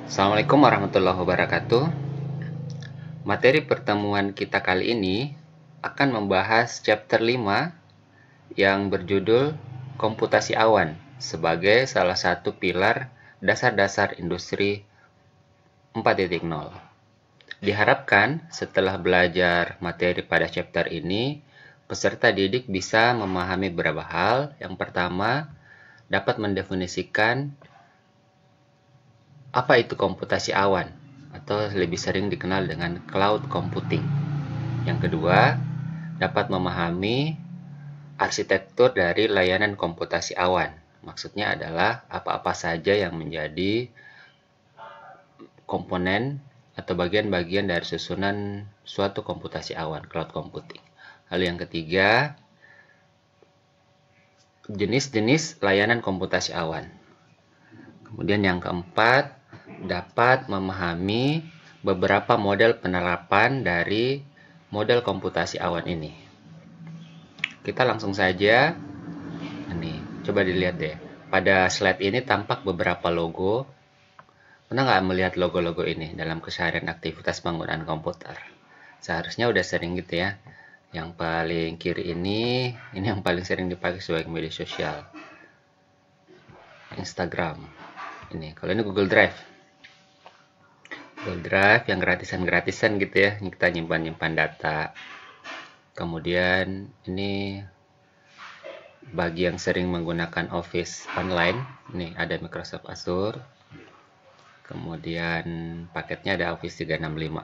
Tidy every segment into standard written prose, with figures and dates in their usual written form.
Assalamualaikum warahmatullahi wabarakatuh. Materi pertemuan kita kali ini akan membahas chapter 5 yang berjudul Komputasi Awan sebagai salah satu pilar dasar-dasar industri 4.0. Diharapkan setelah belajar materi pada chapter ini, peserta didik bisa memahami beberapa hal. Yang pertama, dapat mendefinisikan apa itu komputasi awan atau lebih sering dikenal dengan cloud computing. Yang kedua, dapat memahami arsitektur dari layanan komputasi awan. Maksudnya adalah apa-apa saja yang menjadi komponen atau bagian-bagian dari susunan suatu komputasi awan, cloud computing. Lalu yang ketiga, jenis-jenis layanan komputasi awan. Kemudian yang keempat, dapat memahami beberapa model penerapan dari model komputasi awan ini. Kita langsung saja, ini coba dilihat deh. Pada slide ini tampak beberapa logo. Pernah nggak melihat logo-logo ini dalam keseharian aktivitas penggunaan komputer? Seharusnya udah sering gitu ya. Yang paling kiri ini yang paling sering dipakai sebagai media sosial. Instagram. Ini, kalau ini Google Drive. Google Drive yang gratisan-gratisan gitu ya, kita nyimpan data. Kemudian ini bagi yang sering menggunakan Office online, ini ada Microsoft Azure. Kemudian paketnya ada Office 365.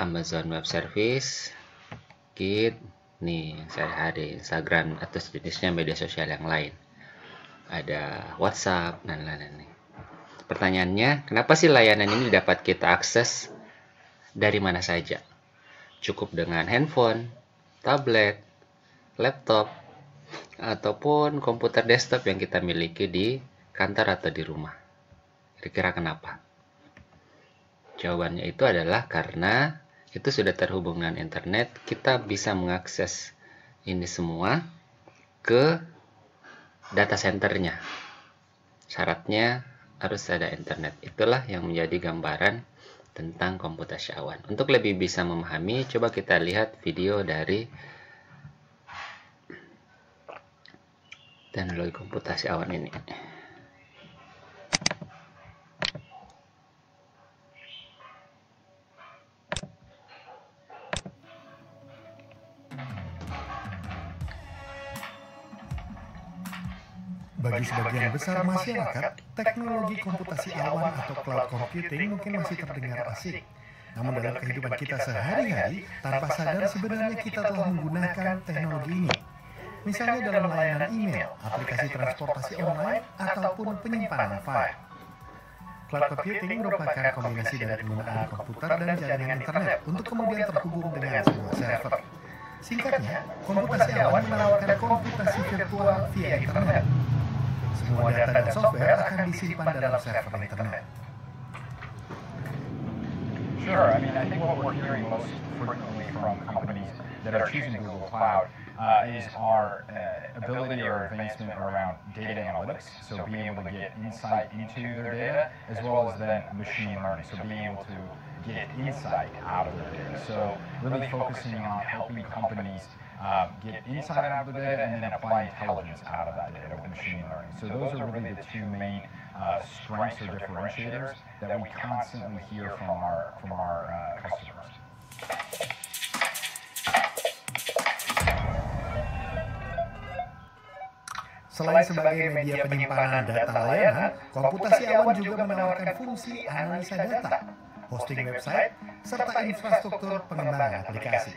Amazon Web Service, Git, nih sehari-hari Instagram atau jenisnya media sosial yang lain. Ada WhatsApp dan lain-lain. Pertanyaannya, kenapa sih layanan ini dapat kita akses dari mana saja? Cukup dengan handphone, tablet, laptop, ataupun komputer desktop yang kita miliki di kantor atau di rumah. Kira-kira kenapa? Jawabannya itu adalah karena itu sudah terhubung dengan internet, kita bisa mengakses ini semua ke data centernya. Syaratnya harus ada internet. Itulah yang menjadi gambaran tentang komputasi awan. Untuk lebih bisa memahami, coba kita lihat video dari teknologi komputasi awan ini. Bagi sebagian besar masyarakat, teknologi komputasi awan atau cloud computing mungkin masih terdengar asing. Namun dalam kehidupan kita sehari-hari, tanpa sadar sebenarnya kita telah menggunakan teknologi ini. Misalnya dalam layanan email, aplikasi transportasi online, ataupun penyimpanan file. Cloud computing merupakan kombinasi dari penggunaan komputer dan jaringan internet untuk kemudian terhubung dengan sebuah server. Singkatnya, komputasi awan menawarkan komputasi virtual via internet. Semua data dan software akan disimpan dalam server internet. Sure. I think what we're hearing most frequently from companies that are choosing Google Cloud is our ability or advancement around data analytics. So being able to get insight into their data, as well as then machine learning. So being able to get insight out of their data. So really focusing on helping companies get insight out of the data and then apply intelligence out of that data with machine learning. So those are really the two main strengths or differentiators that we constantly hear from our customers. Selain sebagai media penyimpanan data layanan, komputasi awan juga menawarkan fungsi analisa data, hosting website, serta infrastruktur pengembangan aplikasi.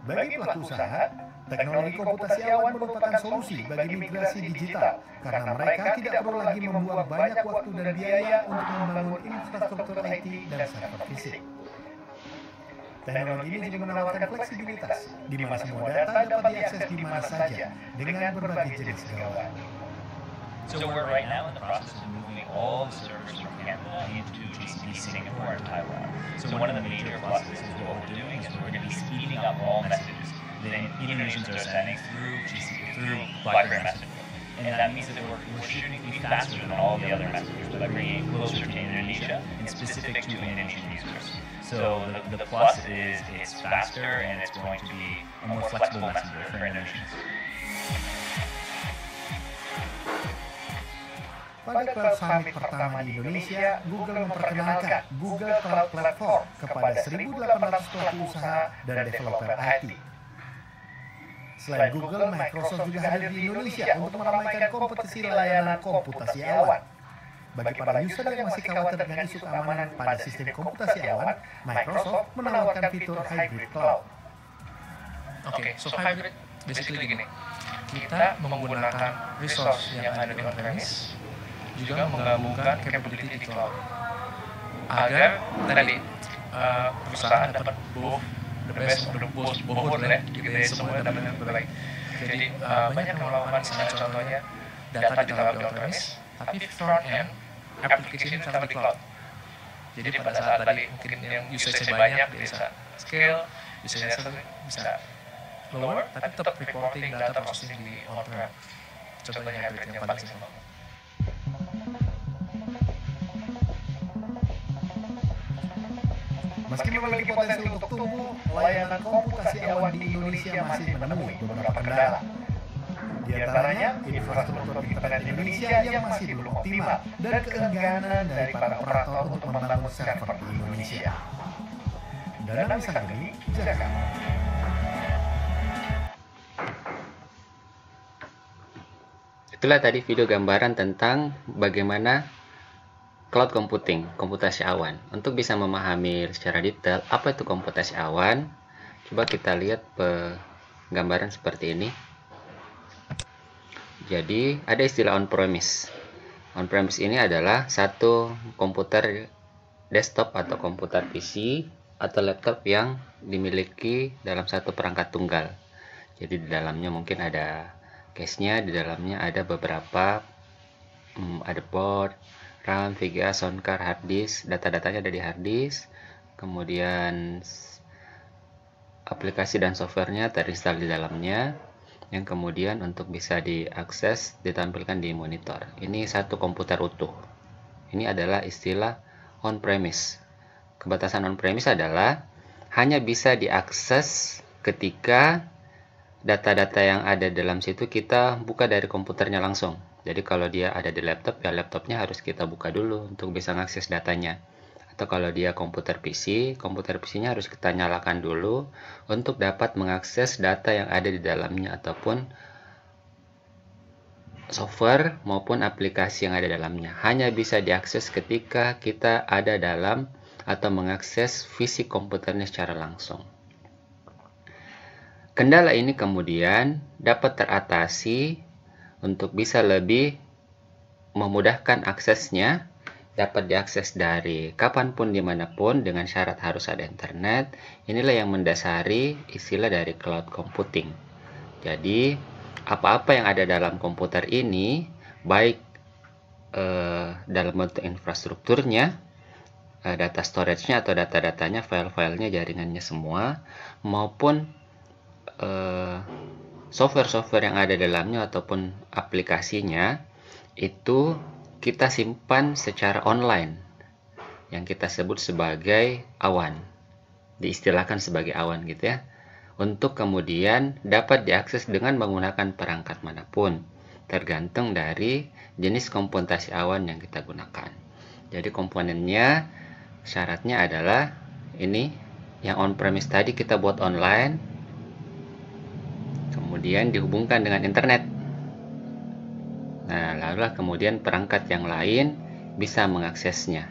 Bagi pelaku usaha, teknologi komputasi awan merupakan solusi bagi migrasi digital karena mereka tidak perlu lagi membuang banyak waktu dan biaya untuk membangun infrastruktur IT dan server fisik. Teknologi ini juga menawarkan fleksibilitas, di mana semua data dapat diakses di mana saja dengan berbagai jenis gawai. So we're right now in the process of moving all the servers from Canada into GCP Singapore and Taiwan. So one of the major pluses is what we're doing is we're going to be speeding up all messages that Indonesians are sending through GCP, through BlackBerry Messenger. and that means that we're shooting to be faster than all the other messengers by bringing it closer to Indonesia and specific to Indonesian users. So the plus is it's faster and it's going to be a more flexible messenger for Indonesians. Pada Cloud Summit pertama di Indonesia, Google memperkenalkan Google Cloud Platform kepada 1.800 pelaku usaha dan developer IT. Selain Google, Microsoft juga hadir di Indonesia untuk meramaikan kompetisi layanan komputasi awan. Bagi para user yang masih khawatir dengan isu keamanan pada sistem komputasi awan, Microsoft menawarkan fitur hybrid cloud. Oke, so hybrid basically gini. Kita menggunakan resource yang ada di on-premise juga menggabungkan capability di cloud agar tadi perusahaan dapat both the best of both world ya, gitu ya, semua dapat yang terbaik. Jadi banyak yang melakukan misalnya contohnya data ditaruh di on-premise, tapi front end application ditaruh di cloud. Jadi pada saat tadi mungkin yang usage banyak bisa scale, usage bisa lower, tapi tetap reporting data processing di on-prem. Contohnya hybrid yang paling simpel. Meski memiliki potensi untuk tumbuh, layanan komputasi awan di Indonesia masih menemui beberapa kendala. Di antaranya, infrastruktur internet Indonesia yang masih belum optimal dan keengganan dari para operator untuk membangun server di Indonesia. Danang Wisanggeni, Jakarta. Itulah tadi video gambaran tentang bagaimana cloud computing, komputasi awan. Untuk bisa memahami secara detail apa itu komputasi awan, coba kita lihat gambaran seperti ini. Jadi ada istilah on-premise. On-premise ini adalah satu komputer desktop atau komputer PC atau laptop yang dimiliki dalam satu perangkat tunggal. Jadi di dalamnya mungkin ada case-nya, di dalamnya ada beberapa ada board, RAM, VGA, sound card, hard disk, data-datanya ada di hard disk, kemudian aplikasi dan softwarenya terinstall di dalamnya, yang kemudian untuk bisa diakses ditampilkan di monitor. Ini satu komputer utuh. Ini adalah istilah on-premise. Kebatasan on-premise adalah hanya bisa diakses ketika data-data yang ada dalam situ kita buka dari komputernya langsung. Jadi kalau dia ada di laptop, ya laptopnya harus kita buka dulu untuk bisa mengakses datanya. Atau kalau dia komputer PC-nya harus kita nyalakan dulu untuk dapat mengakses data yang ada di dalamnya ataupun software maupun aplikasi yang ada dalamnya. Hanya bisa diakses ketika kita ada dalam atau mengakses fisik komputernya secara langsung. Kendala ini kemudian dapat teratasi untuk bisa lebih memudahkan aksesnya, dapat diakses dari kapanpun dimanapun dengan syarat harus ada internet. Inilah yang mendasari istilah dari cloud computing. Jadi apa-apa yang ada dalam komputer ini, baik dalam bentuk infrastrukturnya, data storage-nya atau data-datanya, file-filenya, jaringannya semua, maupun software-software yang ada dalamnya ataupun aplikasinya, itu kita simpan secara online yang kita sebut sebagai awan, diistilahkan sebagai awan gitu ya, untuk kemudian dapat diakses dengan menggunakan perangkat manapun, tergantung dari jenis komputasi awan yang kita gunakan. Jadi komponennya, syaratnya adalah ini yang on-premise tadi kita buat online, kemudian dihubungkan dengan internet. Nah, lalu kemudian perangkat yang lain bisa mengaksesnya.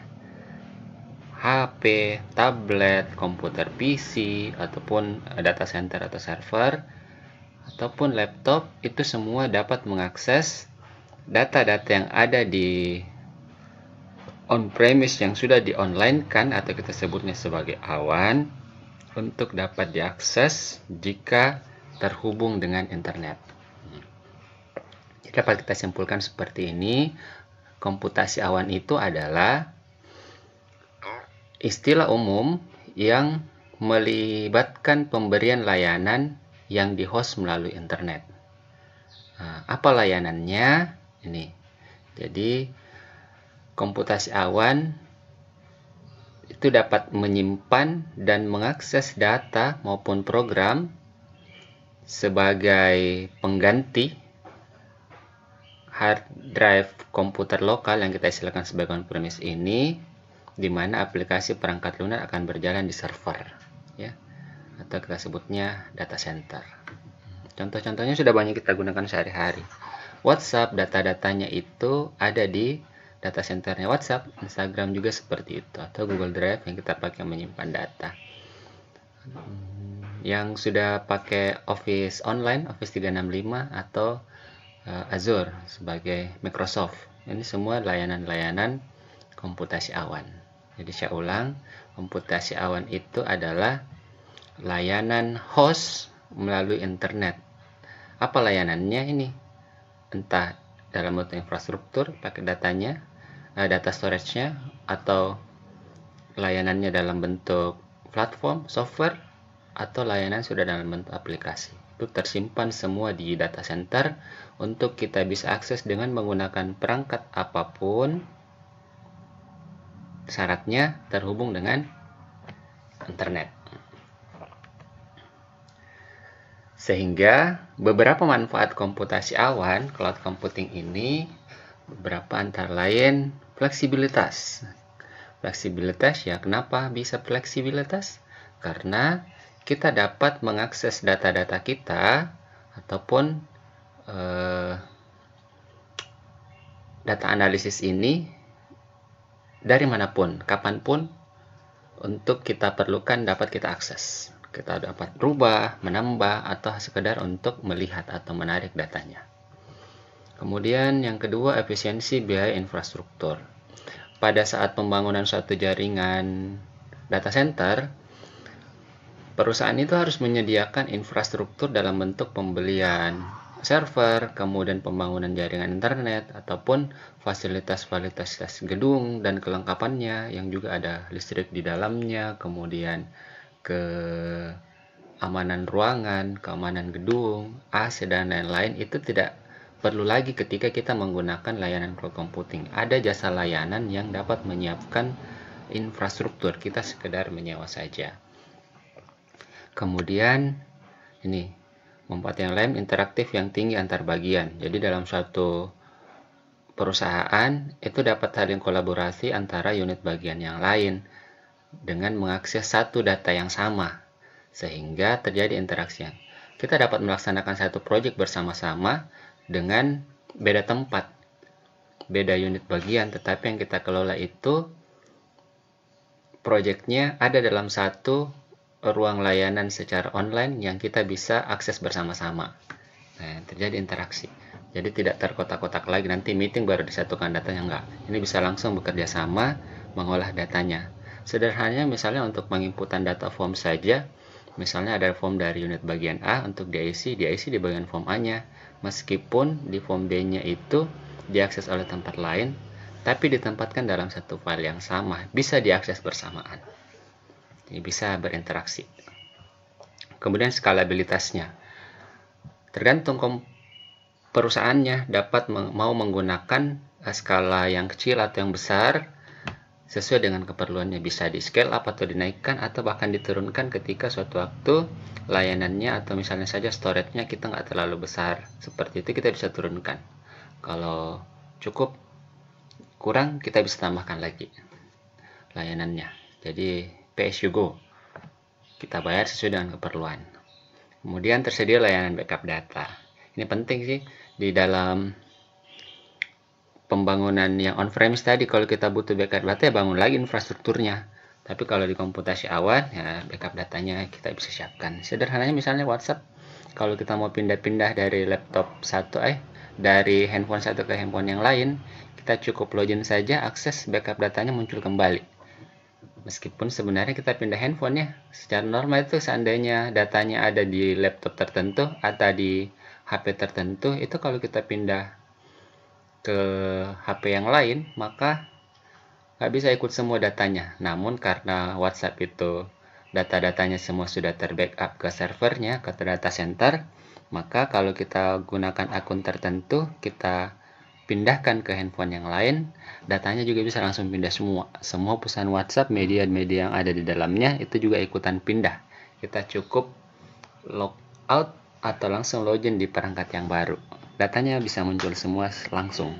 HP, tablet, komputer PC, ataupun data center atau server, ataupun laptop, itu semua dapat mengakses data-data yang ada di on-premise yang sudah di-online-kan atau kita sebutnya sebagai awan untuk dapat diakses jika terhubung dengan internet. Jadi dapat kita simpulkan seperti ini, komputasi awan itu adalah istilah umum yang melibatkan pemberian layanan yang di-host melalui internet. Apa layanannya? Ini. Jadi komputasi awan itu dapat menyimpan dan mengakses data maupun program sebagai pengganti hard drive komputer lokal yang kita istilahkan sebagai on-premise ini, di mana aplikasi perangkat lunak akan berjalan di server, ya, atau kita sebutnya data center. Contoh-contohnya sudah banyak kita gunakan sehari-hari. WhatsApp, data-datanya itu ada di data centernya WhatsApp. Instagram juga seperti itu, atau Google Drive yang kita pakai menyimpan data. Yang sudah pakai Office Online, Office 365 atau Azure sebagai Microsoft, ini semua layanan-layanan komputasi awan. Jadi saya ulang, komputasi awan itu adalah layanan host melalui internet. Apa layanannya ini? Entah dalam bentuk infrastruktur, pakai datanya, data storage-nya, atau layanannya dalam bentuk platform, software, atau layanan sudah dalam bentuk aplikasi. Itu tersimpan semua di data center untuk kita bisa akses dengan menggunakan perangkat apapun. Syaratnya terhubung dengan internet. Sehingga beberapa manfaat komputasi awan, cloud computing ini, beberapa antara lain fleksibilitas. Fleksibilitas, ya kenapa bisa fleksibilitas? Karena kita dapat mengakses data-data kita ataupun data analisis ini dari manapun, kapanpun untuk kita perlukan dapat kita akses. Kita dapat rubah, menambah, atau sekedar untuk melihat atau menarik datanya. Kemudian yang kedua, efisiensi biaya infrastruktur. Pada saat pembangunan suatu jaringan data center, perusahaan itu harus menyediakan infrastruktur dalam bentuk pembelian server, kemudian pembangunan jaringan internet, ataupun fasilitas-fasilitas gedung dan kelengkapannya yang juga ada listrik di dalamnya, kemudian keamanan ruangan, keamanan gedung, AC, dan lain-lain. Itu tidak perlu lagi ketika kita menggunakan layanan cloud computing. Ada jasa layanan yang dapat menyiapkan infrastruktur, kita sekedar menyewa saja. Kemudian ini manfaat yang lain, interaktif yang tinggi antar bagian. Jadi dalam suatu perusahaan itu dapat saling kolaborasi antara unit bagian yang lain dengan mengakses satu data yang sama, sehingga terjadi interaksi. Kita dapat melaksanakan satu proyek bersama-sama dengan beda tempat, beda unit bagian, tetapi yang kita kelola itu proyeknya ada dalam satu ruang layanan secara online yang kita bisa akses bersama-sama. Nah, terjadi interaksi. Jadi tidak terkotak-kotak lagi, nanti meeting baru disatukan datanya, enggak. Ini bisa langsung bekerja sama mengolah datanya. Sederhananya misalnya untuk penginputan data form saja, misalnya ada form dari unit bagian A untuk diisi di bagian form A-nya, meskipun di form B-nya itu diakses oleh tempat lain, tapi ditempatkan dalam satu file yang sama, bisa diakses bersamaan. Ini bisa berinteraksi. Kemudian skalabilitasnya, tergantung perusahaannya dapat mau menggunakan skala yang kecil atau yang besar, sesuai dengan keperluannya. Bisa di scale up atau dinaikkan atau bahkan diturunkan ketika suatu waktu layanannya atau misalnya saja storage-nya kita nggak terlalu besar. Seperti itu kita bisa turunkan. Kalau cukup kurang kita bisa tambahkan lagi layanannya. Jadi pay as you go. Kita bayar sesuai dengan keperluan. Kemudian tersedia layanan backup data. Ini penting sih di dalam pembangunan yang on-premise tadi. Kalau kita butuh backup data ya bangun lagi infrastrukturnya. Tapi kalau di komputasi awan ya backup datanya kita bisa siapkan. Sederhananya misalnya WhatsApp, kalau kita mau pindah-pindah dari laptop dari handphone satu ke handphone yang lain, kita cukup login saja, akses backup datanya muncul kembali. Meskipun sebenarnya kita pindah handphonenya, secara normal itu seandainya datanya ada di laptop tertentu atau di HP tertentu, itu kalau kita pindah ke HP yang lain, maka nggak bisa ikut semua datanya. Namun karena WhatsApp itu data-datanya semua sudah terbackup ke servernya, ke data center, Maka kalau kita gunakan akun tertentu, kita pindahkan ke handphone yang lain, datanya juga bisa langsung pindah semua. Semua pesan WhatsApp, media-media yang ada di dalamnya itu juga ikutan pindah. Kita cukup log out atau langsung login di perangkat yang baru. Datanya bisa muncul semua langsung.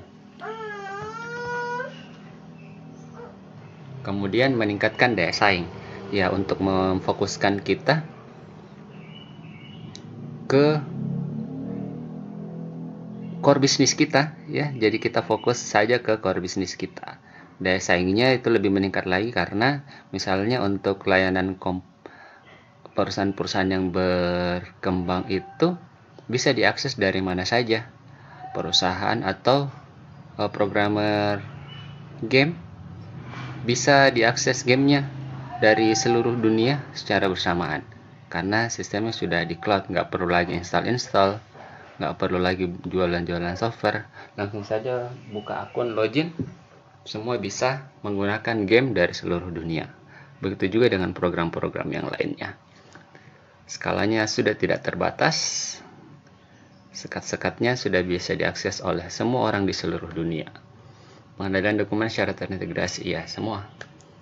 Kemudian meningkatkan daya saing. Ya, untuk memfokuskan kita ke core bisnis kita, ya. Jadi kita fokus saja ke core bisnis kita. Daya saingnya itu lebih meningkat lagi karena misalnya untuk layanan perusahaan-perusahaan yang berkembang itu bisa diakses dari mana saja. Perusahaan atau programmer game bisa diakses gamenya dari seluruh dunia secara bersamaan karena sistemnya sudah di cloud, nggak perlu lagi install, nggak perlu lagi jualan-jualan software, langsung saja buka akun, login, semua bisa menggunakan game dari seluruh dunia. Begitu juga dengan program-program yang lainnya. Skalanya sudah tidak terbatas, sekat-sekatnya sudah bisa diakses oleh semua orang di seluruh dunia. Pengendalian dokumen secara terintegrasi, ya, semua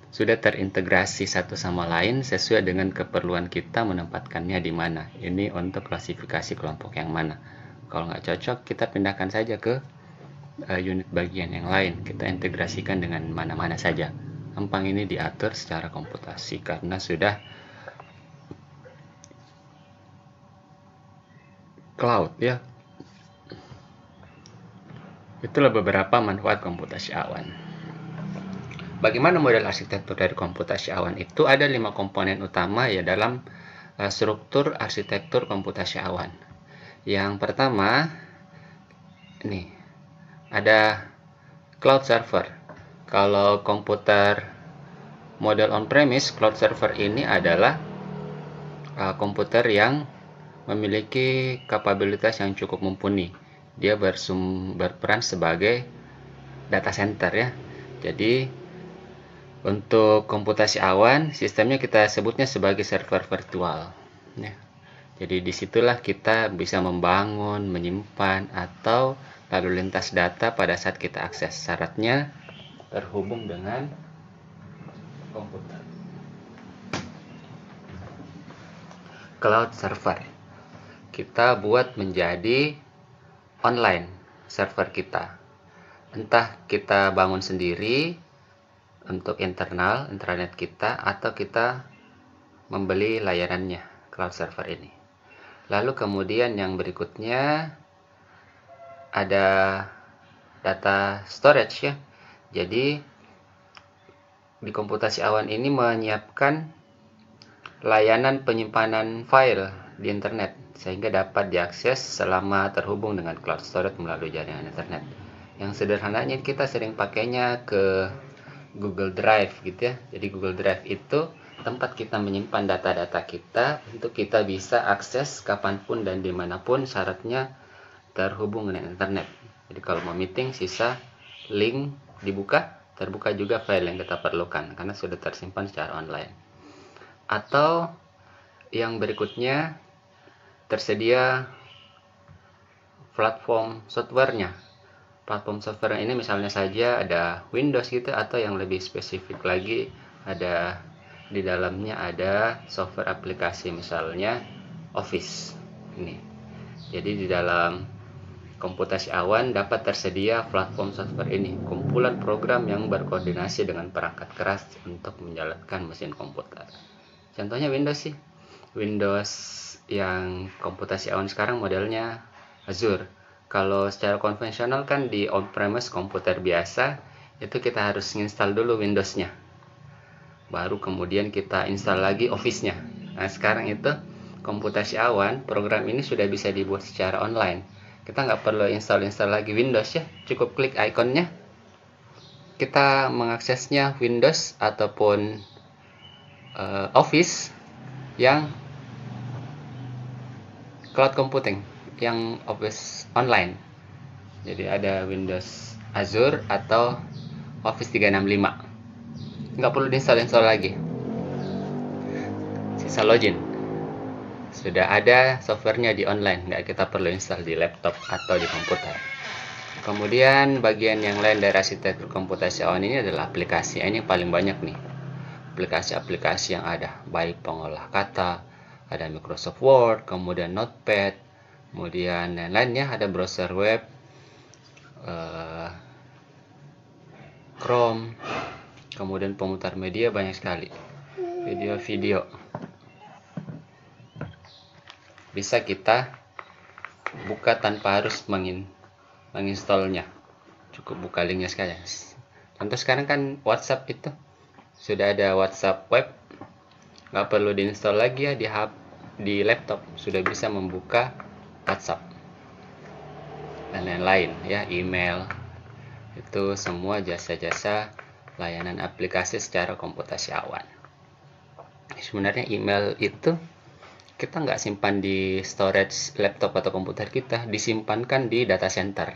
sudah terintegrasi satu sama lain sesuai dengan keperluan kita menempatkannya di mana. Ini untuk klasifikasi kelompok yang mana. Kalau nggak cocok, kita pindahkan saja ke unit bagian yang lain. Kita integrasikan dengan mana-mana saja. Gampang ini diatur secara komputasi karena sudah cloud, ya. Itulah beberapa manfaat komputasi awan. Bagaimana model arsitektur dari komputasi awan itu? Ada 5 komponen utama ya dalam struktur arsitektur komputasi awan. Yang pertama, ini ada cloud server. Kalau komputer model on-premise, cloud server ini adalah komputer yang memiliki kapabilitas yang cukup mumpuni. Dia berperan sebagai data center, ya. Jadi untuk komputasi awan, sistemnya kita sebutnya sebagai server virtual, ya. Jadi disitulah kita bisa membangun, menyimpan, atau lalu lintas data pada saat kita akses. Syaratnya terhubung dengan komputer. Cloud server kita buat menjadi online server kita. Entah kita bangun sendiri untuk intranet kita, atau kita membeli layanannya, cloud server ini. Lalu kemudian yang berikutnya ada data storage, ya. Jadi di komputasi awan ini menyiapkan layanan penyimpanan file di internet sehingga dapat diakses selama terhubung dengan cloud storage melalui jaringan internet. Yang sederhananya kita sering pakainya ke Google Drive, gitu, ya. Jadi Google Drive itu tempat kita menyimpan data-data kita untuk kita bisa akses kapanpun dan dimanapun, syaratnya terhubung dengan internet. Jadi kalau mau meeting, sisa link dibuka, terbuka juga file yang kita perlukan karena sudah tersimpan secara online. Atau yang berikutnya, tersedia platform softwarenya. Platform software ini misalnya saja ada Windows, gitu, atau yang lebih spesifik lagi ada di dalamnya ada software aplikasi, misalnya Office ini. Jadi di dalam komputasi awan dapat tersedia platform software ini, kumpulan program yang berkoordinasi dengan perangkat keras untuk menjalankan mesin komputer. Contohnya Windows sih. Windows yang komputasi awan sekarang modelnya Azure. Kalau secara konvensional kan di on-premise komputer biasa itu kita harus install dulu Windows-nya. Baru kemudian kita install lagi Office-nya. Nah, sekarang itu komputasi awan, program ini sudah bisa dibuat secara online. Kita nggak perlu install lagi Windows, ya. Cukup klik ikonnya. Kita mengaksesnya Windows ataupun Office yang cloud computing, yang Office online. Jadi ada Windows Azure atau Office 365. Nggak perlu diinstal lagi. Sisa login. Sudah ada softwarenya di online, nggak kita perlu install di laptop atau di komputer. Kemudian bagian yang lain dari arsitektur komputasi awan ini adalah aplikasi. Ini yang paling banyak nih, aplikasi-aplikasi yang ada, baik pengolah kata, ada Microsoft Word, kemudian Notepad, kemudian lain-lainnya, ada browser web, Chrome, kemudian pemutar media banyak sekali, video-video. Bisa kita buka tanpa harus menginstallnya, cukup buka linknya sekalian. Contoh sekarang kan WhatsApp itu sudah ada WhatsApp web, nggak perlu diinstal lagi ya di laptop, sudah bisa membuka WhatsApp dan lain-lain ya, email. Itu semua jasa-jasa layanan aplikasi secara komputasi awan. Sebenarnya email itu kita nggak simpan di storage laptop atau komputer kita, disimpankan di data center.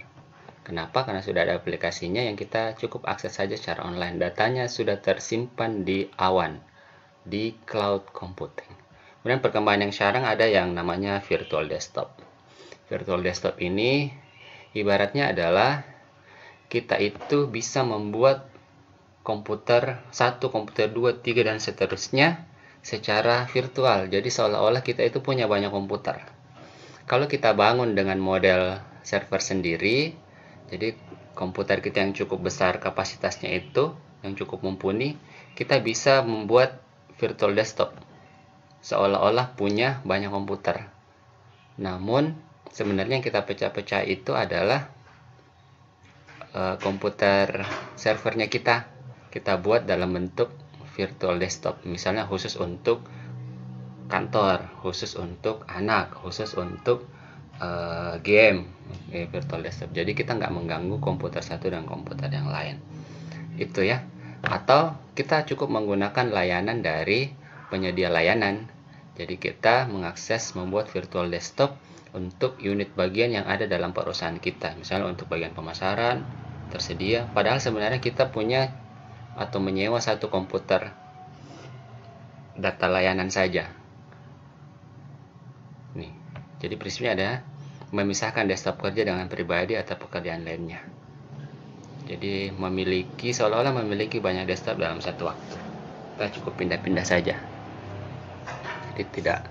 Kenapa? Karena sudah ada aplikasinya yang kita cukup akses saja secara online. Datanya sudah tersimpan di awan, di cloud computing. Kemudian perkembangan yang sekarang ada yang namanya virtual desktop. Virtual desktop ini ibaratnya adalah kita itu bisa membuat komputer 1, komputer 2, 3, dan seterusnya secara virtual. Jadi seolah-olah kita itu punya banyak komputer. Kalau kita bangun dengan model server sendiri, jadi komputer kita yang cukup besar kapasitasnya itu, yang cukup mumpuni, kita bisa membuat virtual desktop seolah-olah punya banyak komputer. Namun sebenarnya yang kita pecah-pecah itu adalah komputer servernya kita buat dalam bentuk virtual desktop, misalnya khusus untuk kantor, khusus untuk anak, khusus untuk game, virtual desktop. Jadi kita nggak mengganggu komputer satu dan komputer yang lain, itu ya. Atau kita cukup menggunakan layanan dari penyedia layanan. Jadi kita mengakses membuat virtual desktop untuk unit bagian yang ada dalam perusahaan kita, misalnya untuk bagian pemasaran tersedia, padahal sebenarnya kita punya atau menyewa satu komputer data layanan saja. Nih, jadi prinsipnya ada memisahkan desktop kerja dengan pribadi atau pekerjaan lainnya. Jadi seolah-olah memiliki banyak desktop dalam satu waktu. Kita cukup pindah-pindah saja. Jadi tidak.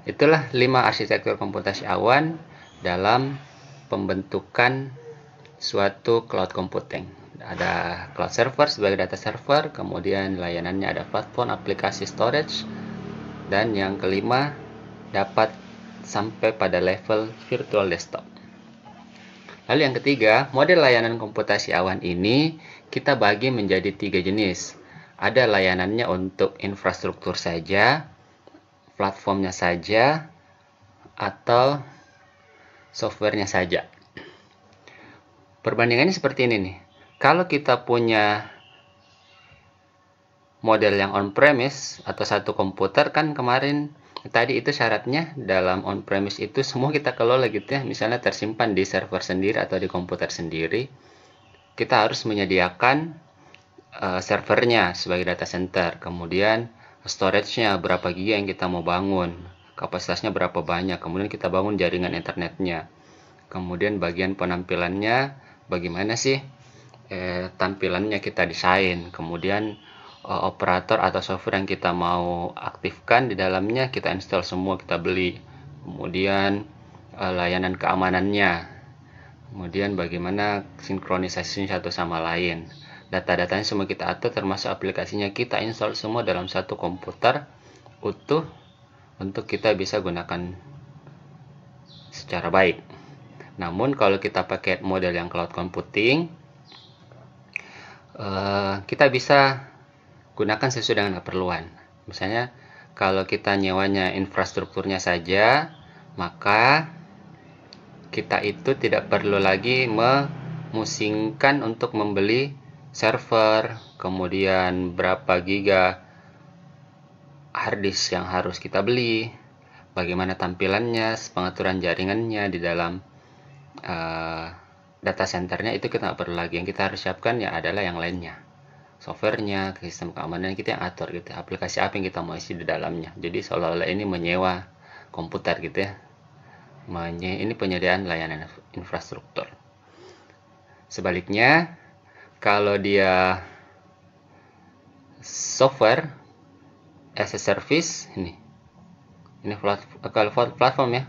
Itulah 5 arsitektur komputasi awan dalam pembentukan suatu cloud computing. Ada cloud server sebagai data server, kemudian layanannya ada platform, aplikasi, storage, dan yang kelima dapat sampai pada level virtual desktop. Lalu yang ketiga, model layanan komputasi awan ini kita bagi menjadi 3 jenis. Ada layanannya untuk infrastruktur saja, platformnya saja, atau softwarenya saja. Perbandingannya seperti ini nih. Kalau kita punya model yang on-premise atau satu komputer, kan kemarin tadi itu syaratnya dalam on-premise itu semua kita kelola gitu ya. Misalnya tersimpan di server sendiri atau di komputer sendiri. Kita harus menyediakan servernya sebagai data center. Kemudian storage-nya berapa giga yang kita mau bangun. Kapasitasnya berapa banyak. Kemudian kita bangun jaringan internetnya. Kemudian bagian penampilannya bagaimana sih tampilannya kita desain, kemudian operator atau software yang kita mau aktifkan di dalamnya kita install semua, kita beli, kemudian layanan keamanannya, kemudian bagaimana sinkronisasinya satu sama lain, data-datanya semua kita atur, termasuk aplikasinya kita install semua dalam satu komputer utuh untuk kita bisa gunakan secara baik. Namun kalau kita pakai model yang cloud computing, kita bisa gunakan sesuai dengan keperluan. Misalnya kalau kita nyewanya infrastrukturnya saja, maka kita itu tidak perlu lagi memusingkan untuk membeli server, kemudian berapa giga harddisk yang harus kita beli, bagaimana tampilannya, pengaturan jaringannya di dalam data centernya, itu kita nggak perlu lagi. Yang kita harus siapkan ya adalah yang lainnya, softwarenya, sistem keamanan kita yang atur gitu, aplikasi apa yang kita mau isi di dalamnya. Jadi seolah-olah ini menyewa komputer gitu ya. Ini penyediaan layanan infrastruktur. Sebaliknya, kalau dia software as a service, ini platform ya.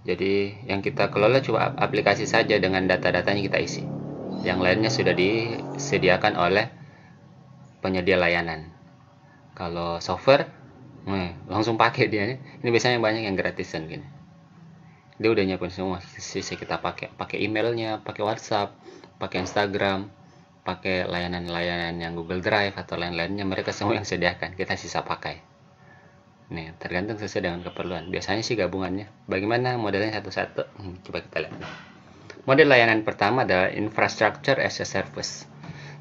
Jadi yang kita kelola cuma aplikasi saja dengan data-datanya kita isi. Yang lainnya sudah disediakan oleh penyedia layanan. Kalau software, langsung pakai dia. Ini biasanya banyak yang gratisan gini. Dia udah nyiapin semua, sisa kita pakai emailnya, pakai WhatsApp, pakai Instagram, pakai layanan-layanan yang Google Drive atau lain-lainnya, mereka semua yang sediakan, kita sisa pakai. Nih, tergantung sesuai dengan keperluan. Biasanya sih gabungannya. Bagaimana modelnya satu-satu? Coba kita lihat. Model layanan pertama adalah infrastructure as a service.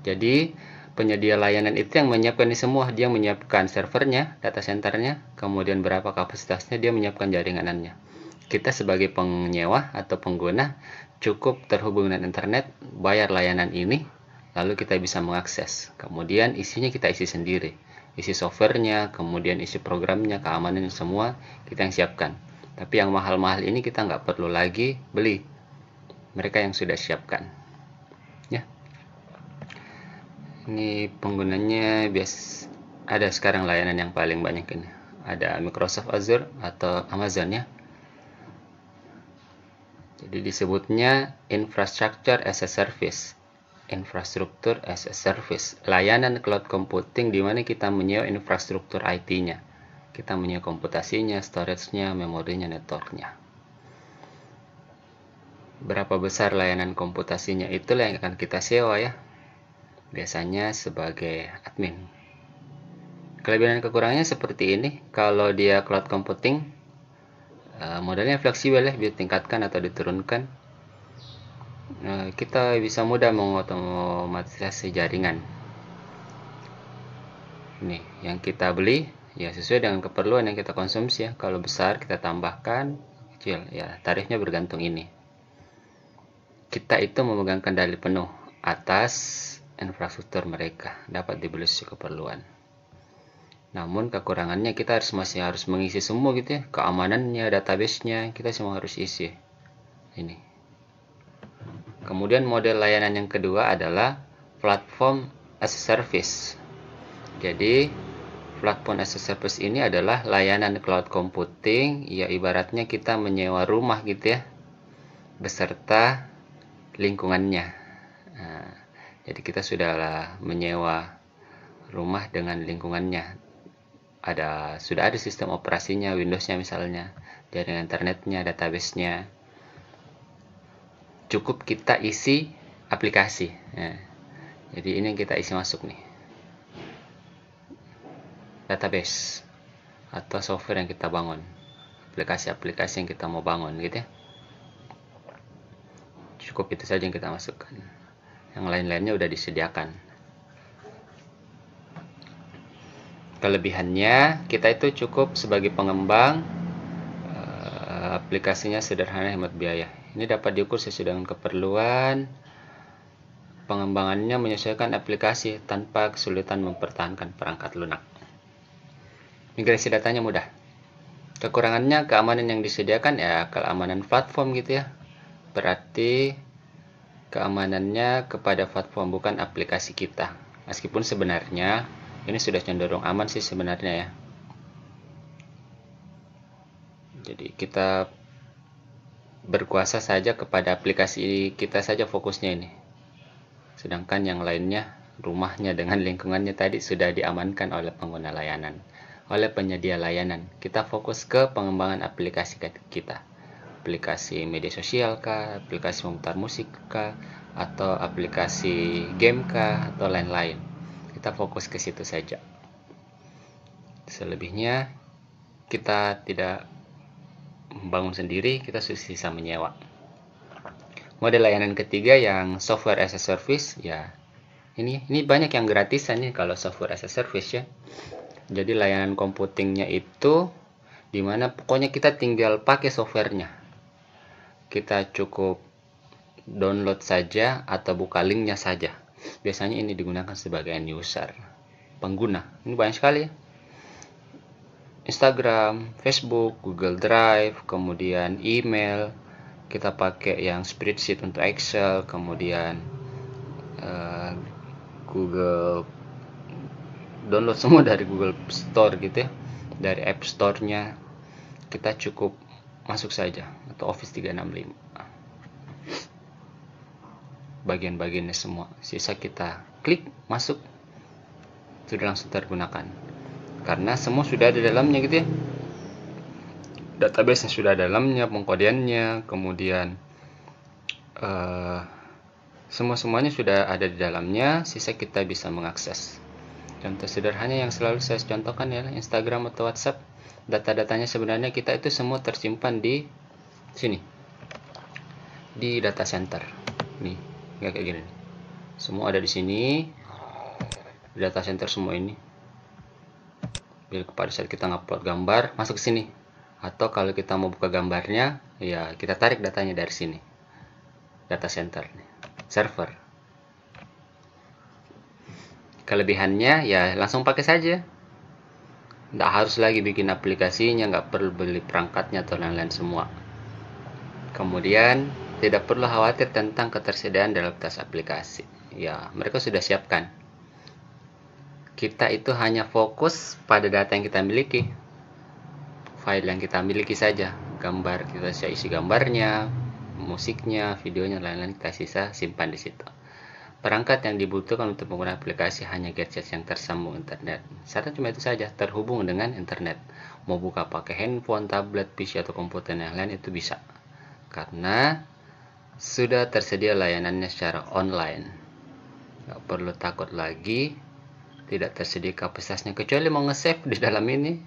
Jadi penyedia layanan itu yang menyiapkan ini semua. Dia menyiapkan servernya, data centernya, kemudian berapa kapasitasnya, dia menyiapkan jaringannya. Kita sebagai penyewa atau pengguna cukup terhubung dengan internet, bayar layanan ini, lalu kita bisa mengakses. Kemudian isinya kita isi sendiri, isi softwarenya, kemudian isi programnya, keamanan semua kita yang siapkan. Tapi yang mahal-mahal ini kita nggak perlu lagi beli, mereka yang sudah siapkan. Ya, ini penggunanya ada sekarang layanan yang paling banyak ini. Ada Microsoft Azure atau Amazon ya. Jadi disebutnya infrastructure as a service. Infrastruktur as a service. Layanan cloud computing di mana kita menyewa infrastruktur IT-nya. Kita menyewa komputasinya, storage-nya, memorinya, network-nya. Berapa besar layanan komputasinya itulah yang akan kita sewa ya. Biasanya sebagai admin. Kelebihan dan kekurangannya seperti ini. Kalau dia cloud computing, modelnya fleksibel ya, bisa tingkatkan atau diturunkan. Kita bisa mudah mengotomatisasi jaringan. Ini yang kita beli ya sesuai dengan keperluan yang kita konsumsi ya. Kalau besar kita tambahkan, kecil ya tarifnya bergantung ini. Kita itu memegang kendali penuh atas infrastruktur mereka, dapat dibeli sesuai keperluan. Namun kekurangannya kita masih harus mengisi semua gitu ya, keamanannya, database-nya kita semua harus isi. Ini. Kemudian model layanan yang kedua adalah platform as a service. Jadi platform as a service ini adalah layanan cloud computing, ya ibaratnya kita menyewa rumah gitu ya, beserta lingkungannya. Nah, jadi kita sudah menyewa rumah dengan lingkungannya. Sudah ada sistem operasinya, Windows-nya misalnya, jaringan internetnya, database-nya. Cukup kita isi aplikasi. Nah, jadi ini yang kita isi masuk nih. Database atau software yang kita bangun. Aplikasi-aplikasi yang kita mau bangun gitu ya. Cukup itu saja yang kita masukkan. Yang lain-lainnya udah disediakan. Kelebihannya kita itu cukup sebagai pengembang, aplikasinya sederhana, hemat biaya. Ini dapat diukur sesuai dengan keperluan. Pengembangannya menyesuaikan aplikasi tanpa kesulitan mempertahankan perangkat lunak. Migrasi datanya mudah. Kekurangannya keamanan yang disediakan ya keamanan platform gitu ya. Berarti keamanannya kepada platform bukan aplikasi kita. Meskipun sebenarnya ini sudah cenderung aman sih sebenarnya ya. Jadi kita berkuasa saja kepada aplikasi kita saja fokusnya ini. Sedangkan yang lainnya, rumahnya dengan lingkungannya tadi sudah diamankan oleh pengguna layanan, oleh penyedia layanan. Kita fokus ke pengembangan aplikasi kita. Aplikasi media sosial kah, aplikasi memutar musik kah, atau aplikasi game kah, atau lain-lain. Kita fokus ke situ saja. Selebihnya kita tidak membangun sendiri, kita sisa menyewa. Model layanan ketiga yang software as a service ya. Ini banyak yang gratisan nih kalau software as a service ya. Jadi layanan computingnya itu dimana pokoknya kita tinggal pakai softwarenya. Kita cukup download saja atau buka linknya saja. Biasanya ini digunakan sebagai end user, pengguna. Ini banyak sekali ya. Instagram, Facebook, Google Drive, kemudian email, kita pakai yang spreadsheet untuk Excel, kemudian Google, download semua dari Google Store gitu ya, dari App Store-nya. Kita cukup masuk saja, atau Office 365, bagian-bagiannya semua, sisa kita klik masuk, sudah langsung tergunakan karena semua sudah ada di dalamnya gitu ya. Database-nya sudah ada dalamnya, pengkodeannya, kemudian semuanya sudah ada di dalamnya, sisa kita bisa mengakses. Contoh sederhana yang selalu saya contohkan ya, Instagram atau WhatsApp, data-datanya sebenarnya kita itu semua tersimpan di sini, di data center nih, nggak kayak gini, semua ada di sini, di data center semua ini. Bila pada saat kita ngupload gambar, masuk ke sini, atau kalau kita mau buka gambarnya, ya kita tarik datanya dari sini, data center nih, server. Kelebihannya ya langsung pakai saja, nggak harus lagi bikin aplikasinya, nggak perlu beli perangkatnya atau lain-lain semua. Kemudian tidak perlu khawatir tentang ketersediaan dalam tas aplikasi, ya mereka sudah siapkan. Kita itu hanya fokus pada data yang kita miliki, file yang kita miliki saja, gambar kita isi gambarnya, musiknya, videonya, lain-lain kita sisa simpan di situ. Perangkat yang dibutuhkan untuk menggunakan aplikasi hanya gadget yang tersambung internet. Syarat cuma itu saja, terhubung dengan internet. Mau buka pakai handphone, tablet, PC atau komputer yang lain itu bisa, karena sudah tersedia layanannya secara online. Gak perlu takut lagi tidak tersedia kapasitasnya, kecuali mau nge-save di dalam ini,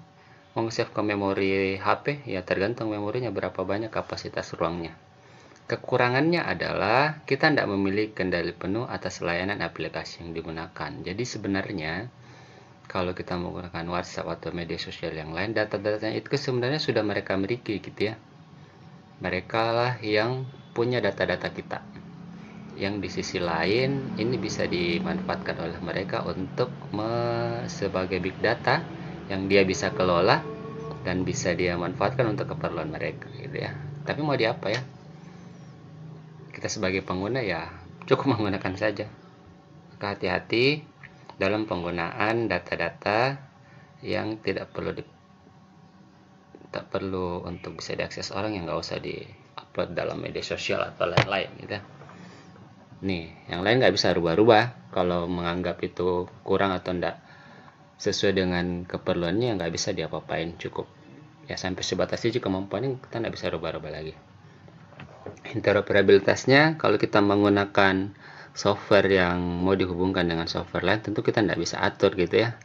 mau nge-save ke memori HP, ya tergantung memorinya berapa banyak kapasitas ruangnya. Kekurangannya adalah kita tidak memiliki kendali penuh atas layanan aplikasi yang digunakan. Jadi sebenarnya kalau kita menggunakan WhatsApp atau media sosial yang lain, data-datanya itu sebenarnya sudah mereka miliki gitu ya. Mereka lah yang punya data-data kita, yang di sisi lain ini bisa dimanfaatkan oleh mereka untuk sebagai big data yang dia bisa kelola dan bisa dia manfaatkan untuk keperluan mereka gitu ya. Tapi mau diapa ya, kita sebagai pengguna ya cukup menggunakan saja. Maka hati-hati dalam penggunaan data-data yang tidak perlu untuk bisa diakses orang, yang nggak usah di-upload dalam media sosial atau lain-lain gitu. Nih, yang lain nggak bisa rubah-rubah. Kalau menganggap itu kurang atau enggak sesuai dengan keperluannya, nggak bisa diapa-apain, cukup ya sampai sebatas itu kemampuannya, kita nggak bisa rubah-rubah lagi. Interoperabilitasnya, kalau kita menggunakan software yang mau dihubungkan dengan software lain, tentu kita tidak bisa atur gitu ya.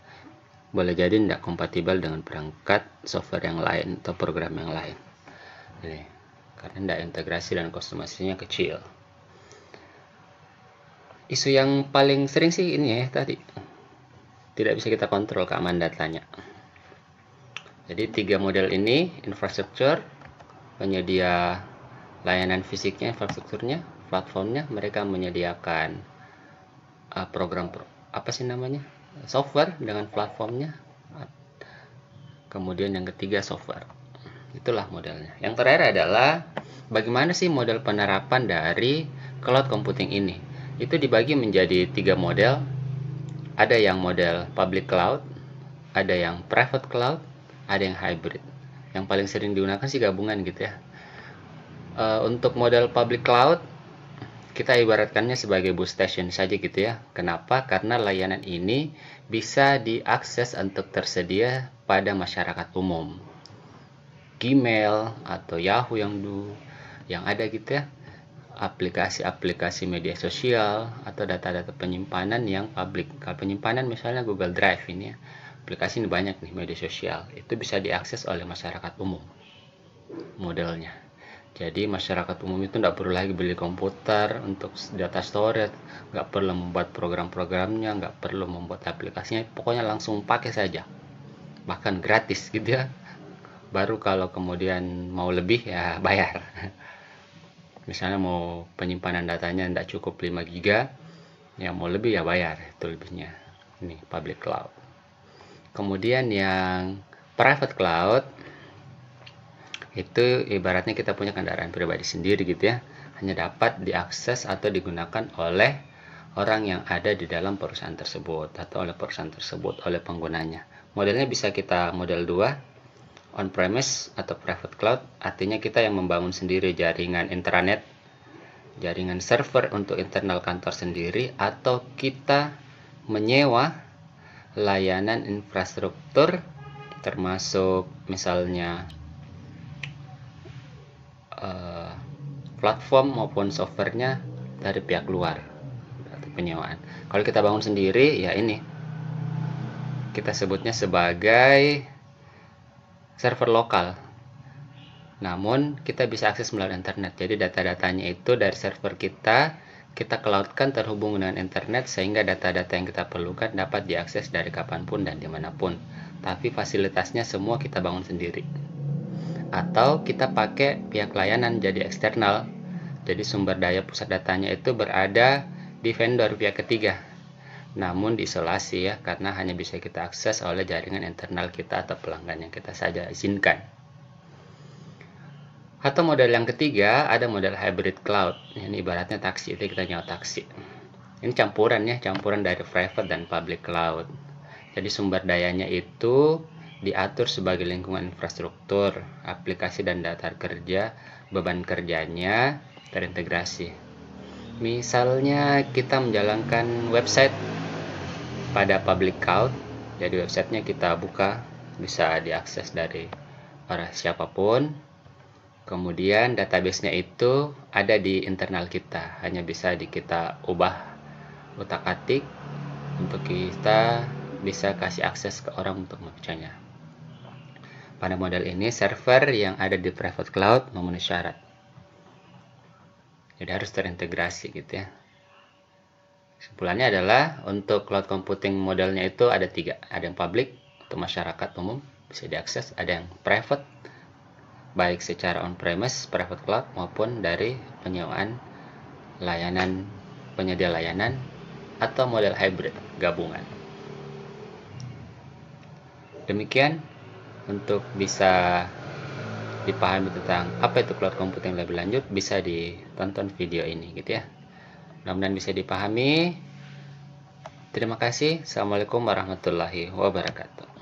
Boleh jadi tidak kompatibel dengan perangkat software yang lain atau program yang lain. Ini, karena tidak integrasi dan kostumasinya kecil. Isu yang paling sering sih ini ya tadi, tidak bisa kita kontrol keamanan datanya. Jadi 3 model ini, infrastruktur, penyedia layanan fisiknya, infrastrukturnya, platformnya, mereka menyediakan software dengan platformnya. Kemudian yang ketiga software, itulah modelnya. Yang terakhir adalah bagaimana sih model penerapan dari cloud computing ini. Itu dibagi menjadi 3 model. Ada yang model public cloud, ada yang private cloud, ada yang hybrid. Yang paling sering digunakan sih gabungan gitu ya. Untuk model public cloud, kita ibaratkannya sebagai bus station saja gitu ya. Kenapa? Karena layanan ini bisa diakses untuk tersedia pada masyarakat umum. Gmail atau Yahoo yang ada gitu ya. Aplikasi-aplikasi media sosial atau data-data penyimpanan yang public. Kalau penyimpanan misalnya Google Drive ini ya. Aplikasi ini banyak nih, media sosial. Itu bisa diakses oleh masyarakat umum modelnya. Jadi masyarakat umum itu tidak perlu lagi beli komputer untuk data storage, nggak perlu membuat program-programnya, nggak perlu membuat aplikasinya, pokoknya langsung pakai saja, bahkan gratis gitu ya. Baru kalau kemudian mau lebih ya bayar. Misalnya mau penyimpanan datanya tidak cukup 5 GB, ya mau lebih ya bayar, itu lebihnya. Ini public cloud. Kemudian yang private cloud itu ibaratnya kita punya kendaraan pribadi sendiri gitu ya, hanya dapat diakses atau digunakan oleh orang yang ada di dalam perusahaan tersebut atau oleh perusahaan tersebut, oleh penggunanya. Modelnya bisa kita model 2, on-premise atau private cloud, artinya kita yang membangun sendiri jaringan intranet, jaringan server untuk internal kantor sendiri, atau kita menyewa layanan infrastruktur termasuk misalnya platform maupun softwarenya dari pihak luar atau penyewaan. Kalau kita bangun sendiri, ya ini kita sebutnya sebagai server lokal, namun kita bisa akses melalui internet. Jadi data-datanya itu dari server kita cloudkan terhubung dengan internet, sehingga data-data yang kita perlukan dapat diakses dari kapanpun dan dimanapun. Tapi fasilitasnya semua kita bangun sendiri. Atau kita pakai pihak layanan jadi eksternal, jadi sumber daya pusat datanya itu berada di vendor pihak ketiga, namun diisolasi ya, karena hanya bisa kita akses oleh jaringan internal kita atau pelanggan yang kita saja izinkan. Atau model yang ketiga, ada model hybrid cloud. Ini ibaratnya taksi, itu kita nyewa taksi. Ini campuran dari private dan public cloud. Jadi sumber dayanya itu diatur sebagai lingkungan infrastruktur, aplikasi dan data kerja, beban kerjanya terintegrasi. Misalnya kita menjalankan website pada public cloud, jadi websitenya kita buka, bisa diakses dari orang siapapun. Kemudian database-nya itu ada di internal kita, hanya bisa kita ubah utak-atik untuk kita bisa kasih akses ke orang untuk membacanya. Pada model ini, server yang ada di private cloud memenuhi syarat. Jadi harus terintegrasi gitu ya. Kesimpulannya adalah untuk cloud computing modelnya itu ada 3. Ada yang public untuk masyarakat umum, bisa diakses. Ada yang private, baik secara on-premise, private cloud, maupun dari penyewaan layanan, penyedia layanan, atau model hybrid, gabungan. Demikian. Untuk bisa dipahami tentang apa itu cloud computing lebih lanjut, bisa ditonton video ini gitu ya. Mudah-mudahan bisa dipahami. Terima kasih. Assalamualaikum warahmatullahi wabarakatuh.